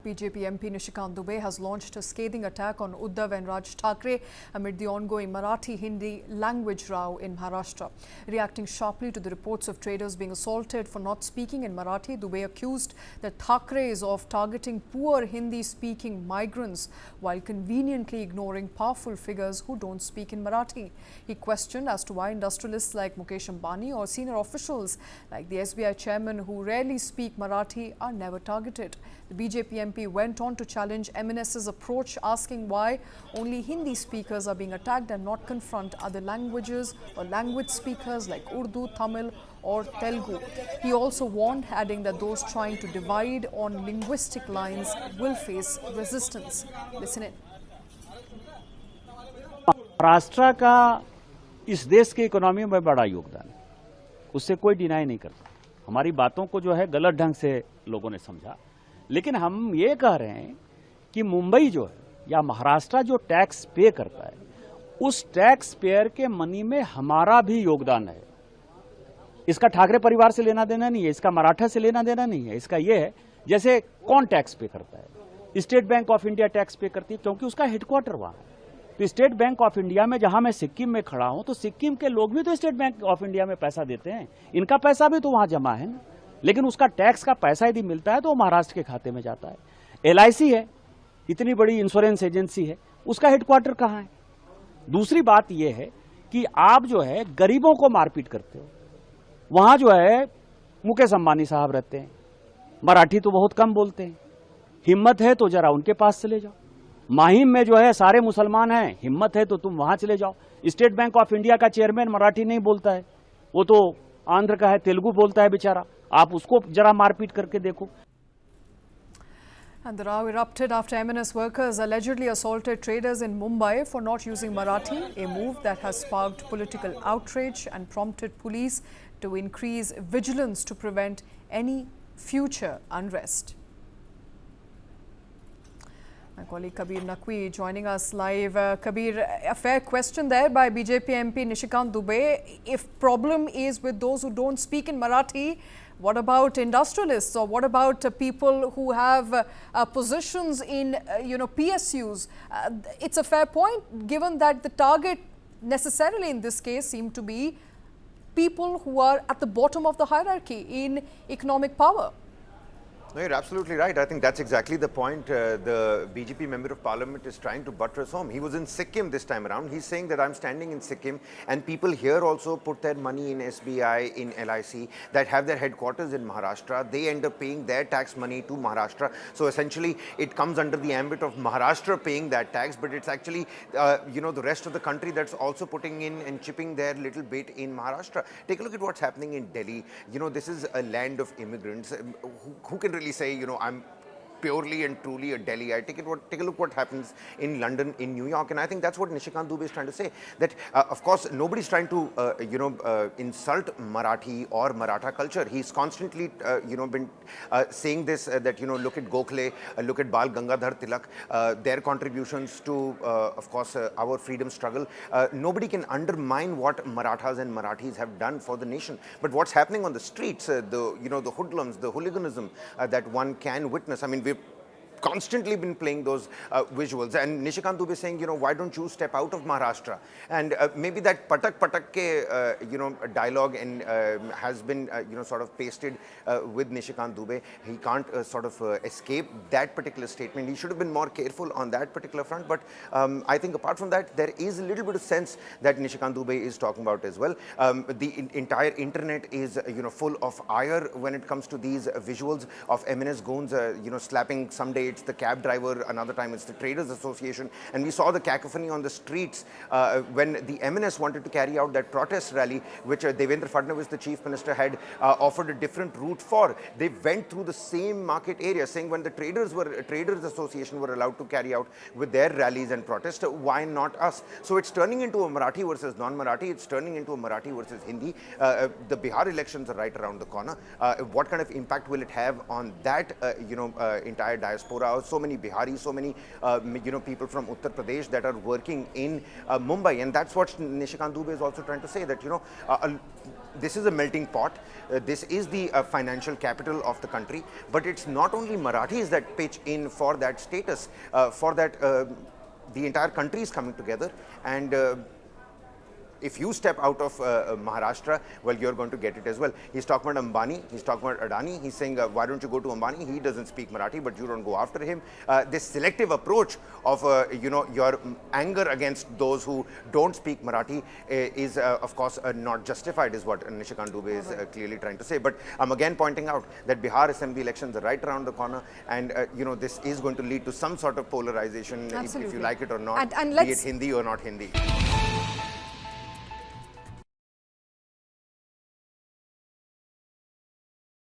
BJP MP Nishikant Dubey has launched a scathing attack on Uddhav and Raj Thackeray amid the ongoing Marathi-Hindi language row in Maharashtra. Reacting sharply to the reports of traders being assaulted for not speaking in Marathi, Dubey accused the Thackerays of targeting poor Hindi-speaking migrants while conveniently ignoring powerful figures who don't speak in Marathi. He questioned as to why industrialists like Mukesh Ambani or senior officials like the SBI chairman who rarely speak Marathi are never targeted. The BJP MP went on to challenge MNS's approach, asking why only Hindi speakers are being attacked and not confront other languages or language speakers like Urdu, Tamil or Telugu. He also warned, adding that those trying to divide on linguistic lines will face resistance. Listen in. Maharashtra का इस देश के economy में बड़ा योगदान है, उससे कोई डिनाई नहीं करता। हमारी बातों को जो है गलत ढंग से लोगों ने समझा, लेकिन हम ये कह रहे हैं कि मुंबई जो है या महाराष्ट्र जो टैक्स पे करता है, उस टैक्स पेयर के मनी में हमारा भी योगदान है। इसका ठाकरे परिवार से लेना देना नहीं है, इसका मराठा से लेना देना नहीं है। इसका ये है जैसे कौन टैक्स पे करता है। State bank of India tax पे करती है क्योंकि उसका हेडक्वार्टर वहां है। तो स्टेट बैंक ऑफ इंडिया में जहां मैं सिक्किम में खड़ा हूं, तो सिक्किम के लोग भी तो स्टेट बैंक ऑफ इंडिया में पैसा देते हैं, इनका पैसा भी तो वहां जमा है ना। लेकिन उसका टैक्स का पैसा यदि मिलता है तो वो महाराष्ट्र के खाते में जाता है। LIC है, इतनी बड़ी इंश्योरेंस एजेंसी है, उसका हेडक्वार्टर कहां है। दूसरी बात यह है कि आप जो है गरीबों को मारपीट करते हो। वहां जो है मुकेश अंबानी साहब रहते हैं, मराठी तो बहुत कम बोलते हैं। हिम्मत है तो जरा उनके पास चले जाओ। माहिम में जो है सारे मुसलमान हैं, हिम्मत है तो तुम वहां चले जाओ। स्टेट बैंक ऑफ इंडिया का चेयरमैन मराठी नहीं बोलता है, वो तो आंध्र का है, तेलुगु बोलता है बेचारा। आप उसको जरा मारपीट करके देखो। And the row erupted after MNS workers allegedly assaulted traders in Mumbai for not using Marathi, a move that has sparked political outrage and prompted police to increase vigilance to prevent any future unrest. My colleague Kabir Naqvi joining us live. Kabir, a fair question there by BJP MP Nishikant Dubey. If problem is with those who don't speak in Marathi, what about industrialists or what about people who have positions in PSUs? It's a fair point given that the target necessarily in this case seem to be people who are at the bottom of the hierarchy in economic power. No, you're absolutely right. I think that's exactly the point the BJP Member of Parliament is trying to buttress home. He was in Sikkim this time around. He's saying that I'm standing in Sikkim and people here also put their money in SBI, in LIC that have their headquarters in Maharashtra. They end up paying their tax money to Maharashtra. So essentially it comes under the ambit of Maharashtra paying that tax, but it's actually, the rest of the country that's also putting in and chipping their little bit in Maharashtra. Take a look at what's happening in Delhi. This is a land of immigrants. Who can really say, I'm purely and truly a Delhi. Take a look what happens in London, in New York, and I think that's what Nishikant Dubey is trying to say. That of course nobody's trying to insult Marathi or Maratha culture. He's constantly been saying this that look at Gokhale, look at Bal Gangadhar Tilak, their contributions to of course our freedom struggle. Nobody can undermine what Marathas and Marathis have done for the nation. But what's happening on the streets, the hoodlums, the hooliganism that one can witness. I mean, we've constantly been playing those visuals, and Nishikant Dubey saying, why don't you step out of Maharashtra? And maybe that patak ke dialogue and has been sort of pasted with Nishikant Dubey. He can't sort of escape that particular statement. He should have been more careful on that particular front. But I think apart from that, there is a little bit of sense that Nishikant Dubey is talking about as well. The entire internet is full of ire when it comes to these visuals of MNS goons slapping someday it's the cab driver, another time it's the Traders Association. And we saw the cacophony on the streets when the MNS wanted to carry out that protest rally, which Devendra Fadnavis, the Chief Minister, had offered a different route for. They went through the same market area, saying when the Traders Association were allowed to carry out with their rallies and protests, why not us? So it's turning into a Marathi versus non-Marathi. It's turning into a Marathi versus Hindi. The Bihar elections are right around the corner. What kind of impact will it have on that entire diaspora? diaspora, so many Biharis, so many people from Uttar Pradesh that are working in Mumbai, and that's what Nishikant Dubey is also trying to say, that this is a melting pot. This is the financial capital of the country, but it's not only Marathis that pitch in for that status, for that the entire country is coming together, and if you step out of Maharashtra, well, you're going to get it as well. He's talking about Ambani, he's talking about Adani, he's saying, why don't you go to Ambani? He doesn't speak Marathi, but you don't go after him. This selective approach of, your anger against those who don't speak Marathi is, of course, not justified, is what Nishikant Dubey is clearly trying to say. But I'm again pointing out that Bihar Assembly elections are right around the corner, and, this is going to lead to some sort of polarization, if you like it or not, And be it Hindi or not Hindi.